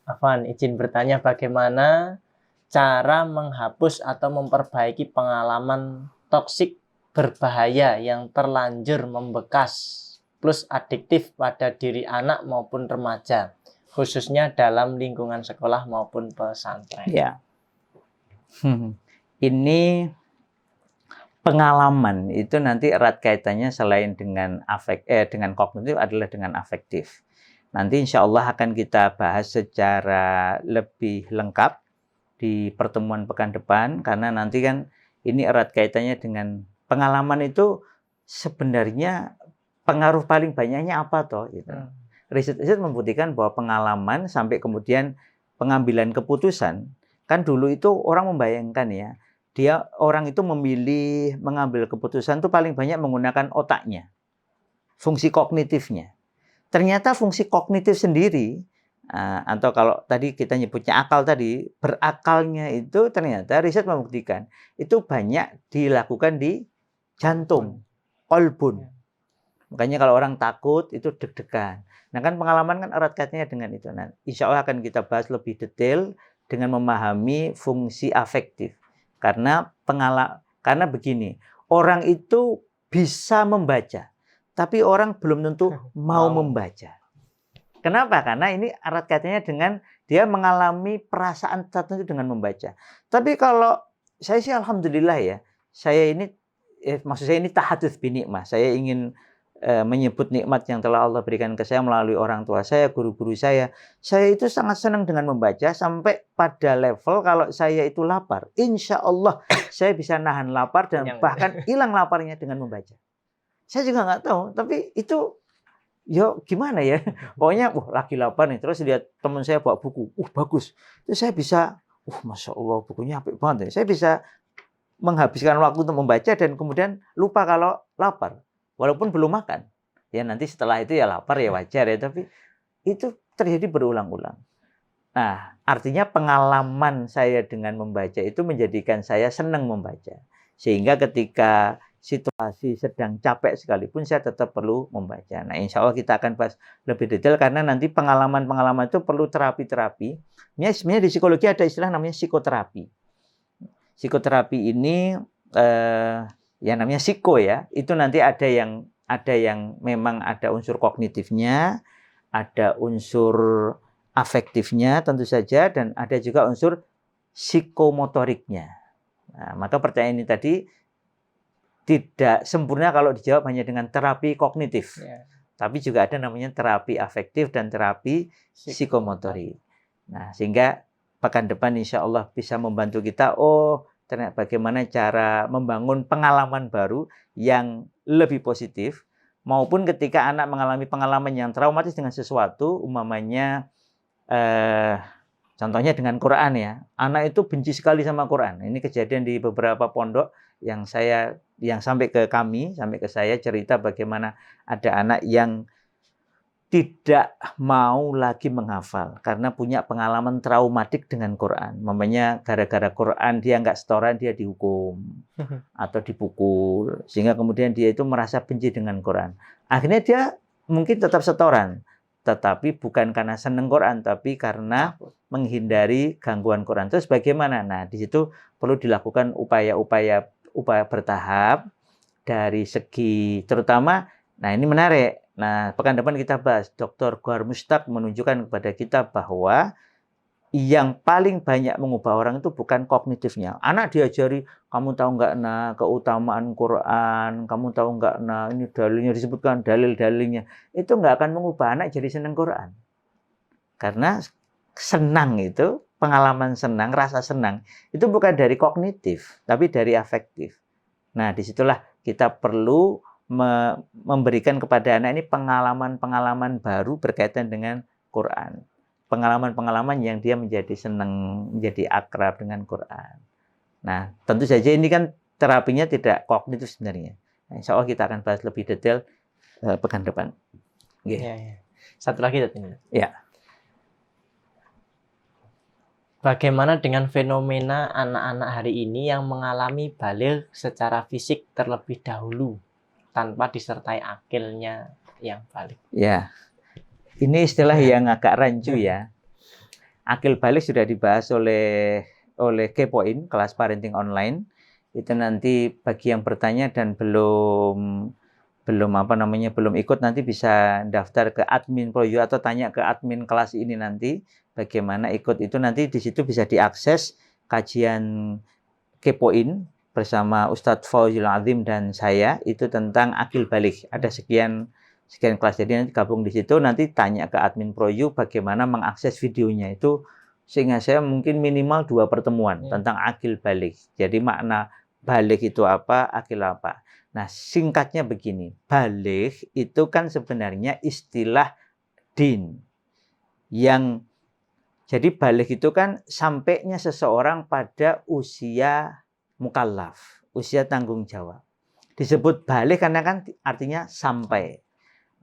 Afwan, izin bertanya bagaimana cara menghapus atau memperbaiki pengalaman toksik berbahaya yang terlanjur membekas plus adiktif pada diri anak maupun remaja, khususnya dalam lingkungan sekolah maupun pesantren. Ya. Ini pengalaman itu nanti erat kaitannya selain dengan dengan kognitif adalah dengan afektif. Nanti insya Allah akan kita bahas secara lebih lengkap di pertemuan pekan depan, karena nanti kan ini erat kaitannya dengan pengalaman itu sebenarnya pengaruh paling banyaknya apa toh gitu. Riset-riset membuktikan bahwa pengalaman sampai kemudian pengambilan keputusan, kan dulu itu orang membayangkan ya, orang itu memilih mengambil keputusan itu paling banyak menggunakan otaknya, fungsi kognitifnya. Ternyata fungsi kognitif sendiri, atau kalau tadi kita nyebutnya akal tadi, berakalnya itu ternyata riset membuktikan itu banyak dilakukan di jantung, kolbun. Makanya kalau orang takut itu deg-degan. Nah kan pengalaman kan erat kaitannya dengan itu. Nah, insya Allah akan kita bahas lebih detail dengan memahami fungsi afektif. Karena begini, orang itu bisa membaca, tapi orang belum tentu mau membaca. Kenapa? Karena ini erat kaitannya dengan dia mengalami perasaan tertentu dengan membaca. Tapi kalau saya sih alhamdulillah ya, saya ini maksud saya ini tahadzuts bi nikmah. Saya ingin menyebut nikmat yang telah Allah berikan ke saya melalui orang tua saya, guru-guru saya. Saya itu sangat senang dengan membaca sampai pada level kalau saya itu lapar, insya Allah saya bisa nahan lapar dan bahkan hilang laparnya dengan membaca. Saya juga nggak tahu, tapi itu yo gimana ya? Pokoknya, lagi lapar nih, terus lihat teman saya bawa buku, bagus. Terus saya bisa, masya Allah bukunya apik banget ya. Saya bisa menghabiskan waktu untuk membaca dan kemudian lupa kalau lapar. Walaupun belum makan. Ya nanti setelah itu ya lapar ya wajar ya. Tapi itu terjadi berulang-ulang. Nah, artinya pengalaman saya dengan membaca itu menjadikan saya senang membaca. Sehingga ketika situasi sedang capek sekalipun saya tetap perlu membaca. Nah, insya Allah kita akan bahas lebih detail karena nanti pengalaman-pengalaman itu perlu terapi-terapi. Sebenarnya di psikologi ada istilah namanya psikoterapi. Psikoterapi ini yang namanya psiko ya, itu nanti ada yang memang ada unsur kognitifnya, ada unsur afektifnya tentu saja, dan ada juga unsur psikomotoriknya. Nah, maka pertanyaan ini tadi tidak sempurna kalau dijawab hanya dengan terapi kognitif, tapi juga ada namanya terapi afektif dan terapi psikomotorik. Nah, sehingga pekan depan insya Allah bisa membantu kita, ternyata bagaimana cara membangun pengalaman baru yang lebih positif, maupun ketika anak mengalami pengalaman yang traumatis dengan sesuatu, umpamanya contohnya dengan Quran ya, anak itu benci sekali sama Quran. Ini kejadian di beberapa pondok yang sampai ke saya cerita bagaimana ada anak yang tidak mau lagi menghafal karena punya pengalaman traumatik dengan Quran. Mamanya gara-gara Quran dia nggak setoran, dia dihukum atau dipukul. Sehingga kemudian dia itu merasa benci dengan Quran. Akhirnya dia mungkin tetap setoran. Tetapi bukan karena senang Quran, tapi karena menghindari gangguan Quran. Terus bagaimana? Nah, di situ perlu dilakukan upaya bertahap dari segi terutama, nah ini menarik. Nah, pekan depan kita bahas, Dr. Gohar Mushtaq menunjukkan kepada kita bahwa yang paling banyak mengubah orang itu bukan kognitifnya. Anak diajari, kamu tahu nggak keutamaan Quran, kamu tahu nggak ini dalilnya disebutkan, dalil-dalilnya. Itu nggak akan mengubah anak jadi senang Quran. Karena senang itu, pengalaman senang, rasa senang, itu bukan dari kognitif, tapi dari afektif. Nah, disitulah kita perlu memberikan kepada anak ini pengalaman-pengalaman baru berkaitan dengan Quran. Pengalaman-pengalaman yang dia menjadi senang, menjadi akrab dengan Quran. Nah, tentu saja ini kan terapinya tidak kognitif sebenarnya. Nah, insya Allah kita akan bahas lebih detail pekan depan. Ya. Satu lagi tadi. Ya. Bagaimana dengan fenomena anak-anak hari ini yang mengalami baligh secara fisik terlebih dahulu tanpa disertai akilnya yang balik? Ya, ini istilah yang agak rancu ya. Akil balik sudah dibahas oleh Kepoin, kelas parenting online. Itu nanti bagi yang bertanya dan belum ikut, nanti bisa daftar ke admin Proyu atau tanya ke admin kelas ini nanti bagaimana ikut. Itu nanti di situ bisa diakses kajian Kepoin bersama Ustadz Fauzil Azim dan saya itu tentang akil balik. Ada sekian kelas. Jadi nanti gabung di situ, nanti tanya ke admin Proyu bagaimana mengakses videonya itu, sehingga saya mungkin minimal 2 pertemuan tentang akil balik. Jadi makna balik itu apa, akil apa. Nah, singkatnya begini, balik itu kan sebenarnya istilah din. Jadi balik itu kan sampainya seseorang pada usia mukallaf, usia tanggung jawab. Disebut balik karena kan artinya sampai.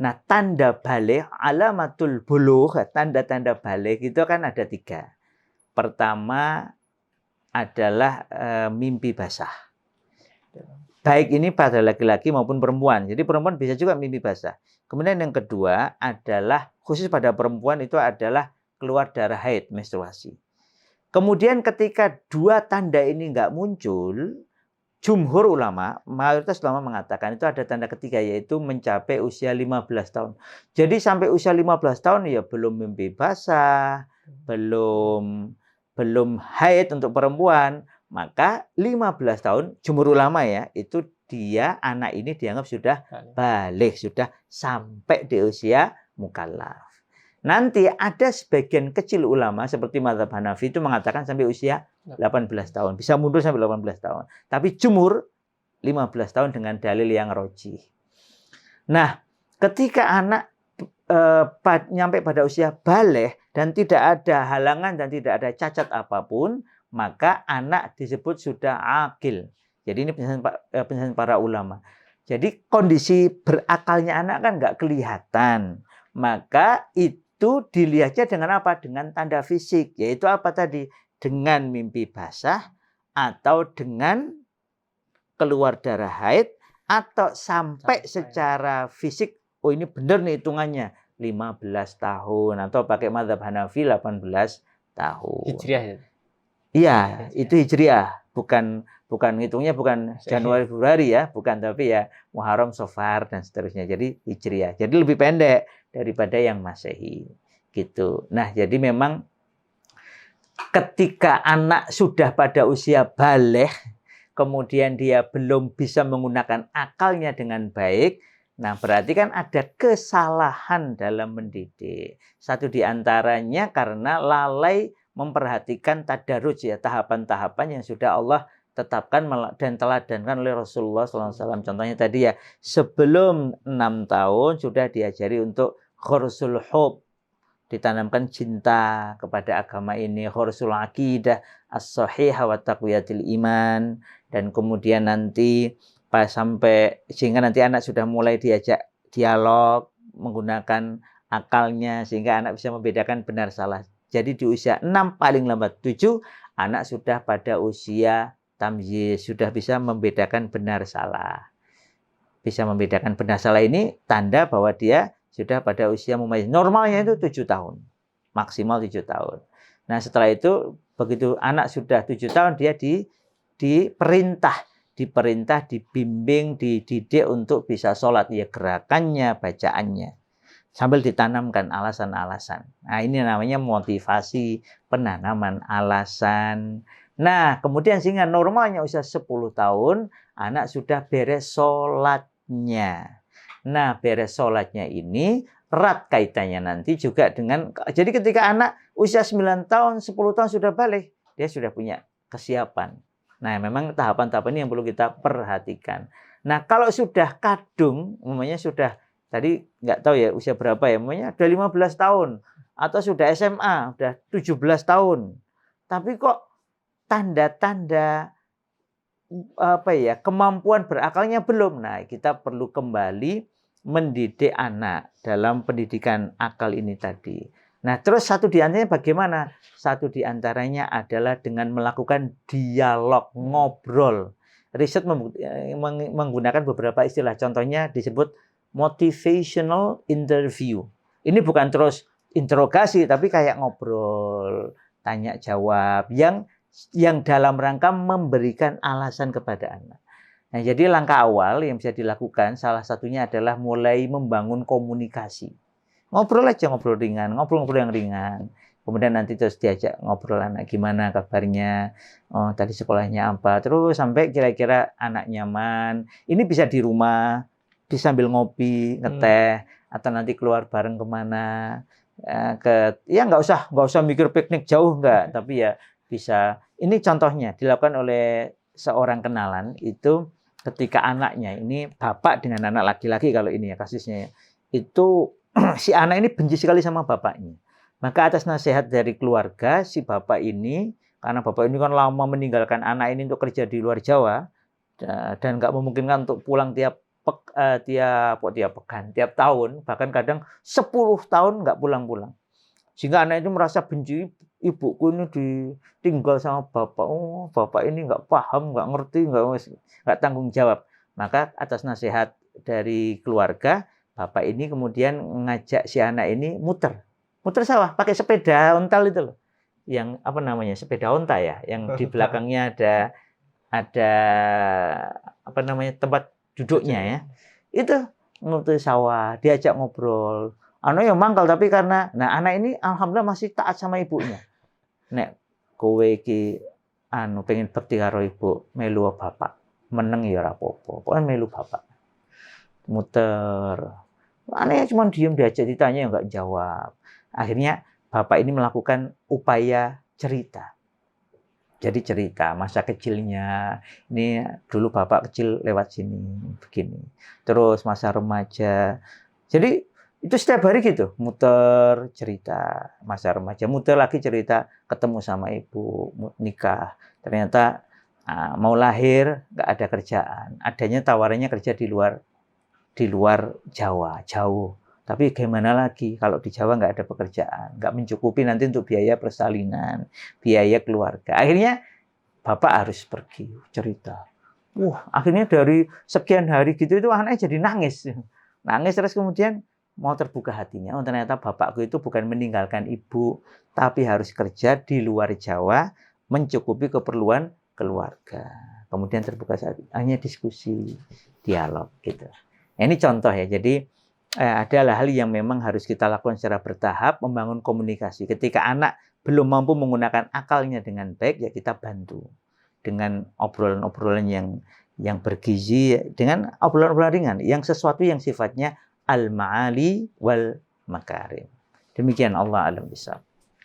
Nah, tanda balik, alamatul bulugh, tanda-tanda balik itu kan ada 3. Pertama adalah mimpi basah. Baik ini pada laki-laki maupun perempuan. Jadi perempuan bisa juga mimpi basah. Kemudian yang kedua adalah, khusus pada perempuan itu adalah keluar darah haid, menstruasi. Kemudian ketika 2 tanda ini nggak muncul, jumhur ulama, mayoritas ulama mengatakan itu ada tanda ketiga, yaitu mencapai usia 15 tahun. Jadi sampai usia 15 tahun ya belum mimpi basah, belum haid untuk perempuan, maka 15 tahun jumhur ulama ya, itu anak ini dianggap sudah balik, sudah sampai di usia mukallaf. Nanti ada sebagian kecil ulama seperti mazhab Hanafi itu mengatakan sampai usia 18 tahun. Bisa mundur sampai 18 tahun. Tapi jumhur 15 tahun dengan dalil yang rojih. Nah, ketika anak nyampe pada usia balik dan tidak ada halangan dan tidak ada cacat apapun, maka anak disebut sudah akil. Jadi ini penjelasan para ulama. Jadi kondisi berakalnya anak kan nggak kelihatan. Maka itu dilihatnya dengan apa? Dengan tanda fisik. Yaitu apa tadi? Dengan mimpi basah atau dengan keluar darah haid atau sampai secara fisik, oh ini benar nih hitungannya 15 tahun atau pakai mazhab Hanafi 18 tahun. Hijriah ya? Iya, itu hijriah, bukan ngitungnya bukan Januari Februari ya, bukan, tapi ya Muharram, Safar dan seterusnya. Jadi hijriah. Jadi lebih pendek daripada yang Masehi gitu. Nah, jadi memang ketika anak sudah pada usia baligh, kemudian dia belum bisa menggunakan akalnya dengan baik, nah berarti kan ada kesalahan dalam mendidik. Satu diantaranya karena lalai memperhatikan tadarruj ya, tahapan-tahapan yang sudah Allah tetapkan dan teladankan oleh Rasulullah SAW. Contohnya tadi ya, sebelum 6 tahun sudah diajari untuk khursul hub, ditanamkan cinta kepada agama ini, khursul aqidah as-sahihah wa taqwiyatil iman, dan kemudian nanti sampai sehingga nanti anak sudah mulai diajak dialog menggunakan akalnya sehingga anak bisa membedakan benar salah. Jadi di usia 6 paling lambat 7 anak sudah pada usia tamyiz, sudah bisa membedakan benar salah. Bisa membedakan benar salah ini tanda bahwa dia sudah pada usia mumayyiz. Normalnya itu 7 tahun. Maksimal 7 tahun. Nah, setelah itu begitu anak sudah 7 tahun dia diperintah, dibimbing, dididik untuk bisa sholat, ya gerakannya, bacaannya, sambil ditanamkan alasan-alasan. Nah, ini namanya motivasi, penanaman alasan. Nah, kemudian sehingga normalnya usia 10 tahun, anak sudah beres sholatnya. Nah, beres sholatnya ini erat kaitannya nanti juga dengan, jadi ketika anak usia 9 tahun, 10 tahun sudah balik, dia sudah punya kesiapan. Nah, memang tahapan-tahapan ini yang perlu kita perhatikan. Nah, kalau sudah kadung, umumnya sudah, tadi nggak tahu ya usia berapa ya, umumnya udah 15 tahun, atau sudah SMA, udah 17 tahun. Tapi kok tanda-tanda kemampuan berakalnya belum. Nah, kita perlu kembali mendidik anak dalam pendidikan akal ini tadi. Nah, terus satu di antaranya bagaimana? Satu di antaranya adalah dengan melakukan dialog, ngobrol. Riset menggunakan beberapa istilah. Contohnya disebut motivational interview. Ini bukan terus interogasi, tapi kayak ngobrol, tanya jawab yang dalam rangka memberikan alasan kepada anak. Nah, jadi langkah awal yang bisa dilakukan salah satunya adalah mulai membangun komunikasi. Ngobrol aja, ngobrol ringan, ngobrol-ngobrol yang ringan. Kemudian nanti terus diajak ngobrol anak gimana kabarnya, oh tadi sekolahnya apa, terus sampai kira-kira anak nyaman. Ini bisa di rumah, bisa sambil ngopi, ngeteh, atau nanti keluar bareng kemana, ya nggak usah mikir piknik jauh nggak, tapi ya bisa. Ini contohnya dilakukan oleh seorang kenalan itu ketika anaknya ini bapak dengan anak laki-laki kalau ini ya kasusnya ya, itu si anak ini benci sekali sama bapaknya. Maka atas nasihat dari keluarga, si bapak ini, karena bapak ini kan lama meninggalkan anak ini untuk kerja di luar Jawa, dan nggak memungkinkan untuk pulang tiap pekan, tiap tahun, bahkan kadang 10 tahun nggak pulang-pulang. Sehingga anak itu merasa benci, ibuku ini ditinggal sama bapak, oh bapak ini nggak paham, nggak ngerti, nggak tanggung jawab. Maka atas nasihat dari keluarga, bapak ini kemudian ngajak si anak ini muter sawah pakai sepeda ontel itu loh, yang apa namanya sepeda onta ya, yang di belakangnya ada apa namanya tempat duduknya ya, itu muter sawah, diajak ngobrol. Anak yang mangkal tapi karena anak ini alhamdulillah masih taat sama ibunya. Nek kowe iki pengen bekti karo ibu, melu bapak, meneng ya ora apa-apa, pokoke melu bapak. Muter. Anaknya cuma diem, diajak ditanya nggak jawab. Akhirnya bapak ini melakukan upaya cerita. Jadi cerita masa kecilnya, ini dulu bapak kecil lewat sini, begini. Terus masa remaja. Jadi itu setiap hari gitu, muter cerita masa remaja, muter lagi cerita ketemu sama ibu, nikah. Ternyata mau lahir nggak ada kerjaan, adanya tawarannya kerja di luar Jawa, jauh. Tapi gimana lagi kalau di Jawa nggak ada pekerjaan, nggak mencukupi nanti untuk biaya persalinan, biaya keluarga. Akhirnya bapak harus pergi cerita. Akhirnya dari sekian hari gitu itu anaknya jadi nangis terus kemudian mau terbuka hatinya. Oh ternyata bapakku itu bukan meninggalkan ibu, tapi harus kerja di luar Jawa mencukupi keperluan keluarga. Kemudian terbuka hanya diskusi, dialog gitu. Nah, ini contoh ya. Jadi ada hal yang memang harus kita lakukan secara bertahap, membangun komunikasi. Ketika anak belum mampu menggunakan akalnya dengan baik, ya kita bantu dengan obrolan-obrolan yang bergizi, dengan obrolan-obrolan ringan, yang sesuatu yang sifatnya al-ma'ali wal makarim. Demikian Allah alam bisawab.